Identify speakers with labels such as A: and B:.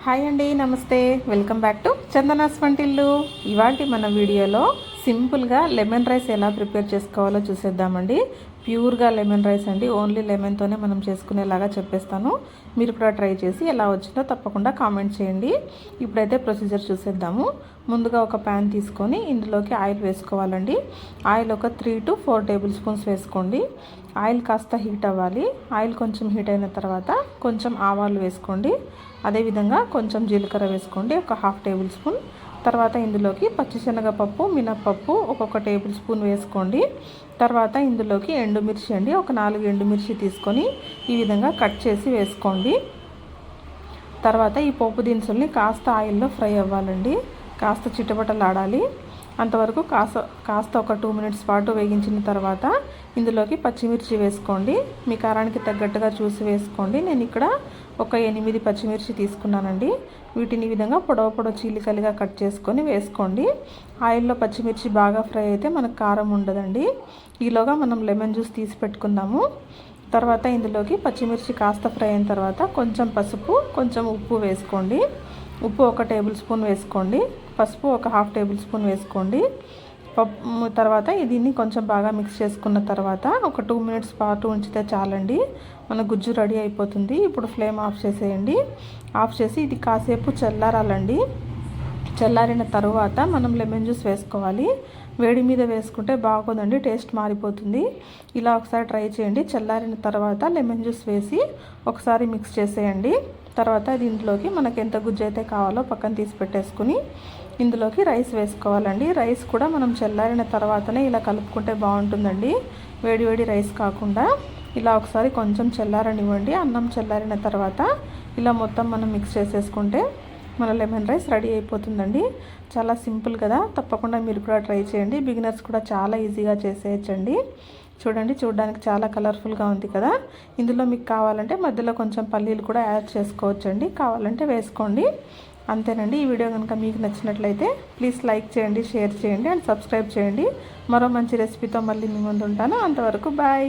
A: Hi అండి, నమస్తే. Welcome back to Chandana's వంటిల్లు. ఇవాటి మన వీడియోలో సింపుల్గా లెమన్ రైస్ ఎలా ప్రిపేర్ చేసుకోవాలో చూసేద్దామండి. ప్యూర్గా లెమన్ రైస్ అండి, ఓన్లీ లెమన్తోనే మనం చేసుకునేలాగా చెప్పేస్తాను. మీరు కూడా ట్రై చేసి ఎలా వచ్చిందో తప్పకుండా కామెంట్ చేయండి. ఇప్పుడైతే ప్రొసీజర్ చూసేద్దాము. ముందుగా ఒక ప్యాన్ తీసుకొని ఇందులోకి ఆయిల్ వేసుకోవాలండి. ఆయిల్ ఒక 3 to 4 టేబుల్ స్పూన్స్ వేసుకోండి. ఆయిల్ కాస్త హీట్ అవ్వాలి. ఆయిల్ కొంచెం హీట్ అయిన తర్వాత కొంచెం ఆవాలు వేసుకోండి. అదేవిధంగా కొంచెం జీలకర్ర వేసుకోండి, ఒక 1/2 టేబుల్ స్పూన్. తర్వాత ఇందులోకి పచ్చిశనగపప్పు, మినప్పప్పు ఒక్కొక్క టేబుల్ స్పూన్ వేసుకోండి. తర్వాత ఇందులోకి ఎండుమిర్చి అండి, ఒక 4 ఎండుమిర్చి తీసుకొని ఈ విధంగా కట్ చేసి వేసుకోండి. తర్వాత ఈ పోపు దినుసుల్ని కాస్త ఆయిల్లో ఫ్రై అవ్వాలండి, కాస్త చిటపటలాడాలి. అంతవరకు కాస్త ఒక 2 మినిట్స్ పాటు వేగించిన తర్వాత ఇందులోకి పచ్చిమిర్చి వేసుకోండి. మీ కారానికి తగ్గట్టుగా చూసి వేసుకోండి. నేను ఇక్కడ ఒక 8 పచ్చిమిర్చి తీసుకున్నానండి. వీటిని ఈ విధంగా పొడవు చీలికలుగా కట్ చేసుకొని వేసుకోండి. ఆయిల్లో పచ్చిమిర్చి బాగా ఫ్రై అయితే మనకు కారం ఉండదండి. ఈలోగా మనం లెమన్ జ్యూస్ తీసి పెట్టుకుందాము. తర్వాత ఇందులోకి పచ్చిమిర్చి కాస్త ఫ్రై అయిన తర్వాత కొంచెం పసుపు, కొంచెం ఉప్పు వేసుకోండి. ఉప్పు ఒక టేబుల్ స్పూన్ వేసుకోండి, పసుపు ఒక 1/2 టేబుల్ స్పూన్ వేసుకోండి. తర్వాత దీన్ని కొంచెం బాగా మిక్స్ చేసుకున్న తర్వాత ఒక 2 మినిట్స్ పాటు ఉంచితే చాలండి, మన గుజ్జు రెడీ అయిపోతుంది. ఇప్పుడు ఫ్లేమ్ ఆఫ్ చేసేయండి. ఆఫ్ చేసి ఇది కాసేపు చల్లారాలండి. చల్లారిన తర్వాత మనం లెమన్ జ్యూస్ వేసుకోవాలి. వేడి మీద వేసుకుంటే బాగోదండి, టేస్ట్ మారిపోతుంది. ఇలా ఒకసారి ట్రై చేయండి. చల్లారిన తర్వాత లెమన్ జ్యూస్ వేసి ఒకసారి మిక్స్ చేసేయండి. తర్వాత దీంట్లోకి మనకు ఎంత గుజ్జు అయితే కావాలో పక్కన తీసి పెట్టేసుకుని ఇందులోకి రైస్ వేసుకోవాలండి. రైస్ కూడా మనం చల్లారిన తర్వాతనే ఇలా కలుపుకుంటే బాగుంటుందండి, వేడి రైస్ కాకుండా. ఇలా ఒకసారి కొంచెం చల్లారనివ్వండి. అన్నం చల్లారిన తర్వాత ఇలా మొత్తం మనం మిక్స్ చేసేసుకుంటే మన లెమన్ రైస్ రెడీ అయిపోతుందండి. చాలా సింపుల్ కదా, తప్పకుండా మీరు కూడా ట్రై చేయండి. బిగినర్స్ కూడా చాలా ఈజీగా చేసేయచ్చండి. చూడండి, చూడడానికి చాలా కలర్ఫుల్గా ఉంది కదా. ఇందులో మీకు కావాలంటే మధ్యలో కొంచెం పల్లీలు కూడా యాడ్ చేసుకోవచ్చండి, కావాలంటే వేసుకోండి. అంతేనండి. ఈ వీడియో కనుక మీకు నచ్చినట్లయితే ప్లీజ్ లైక్ చేయండి, షేర్ చేయండి అండ్ సబ్స్క్రైబ్ చేయండి. మరో మంచి రెసిపీతో మళ్ళీ మీ ముందు ఉంటాను. అంతవరకు బాయ్.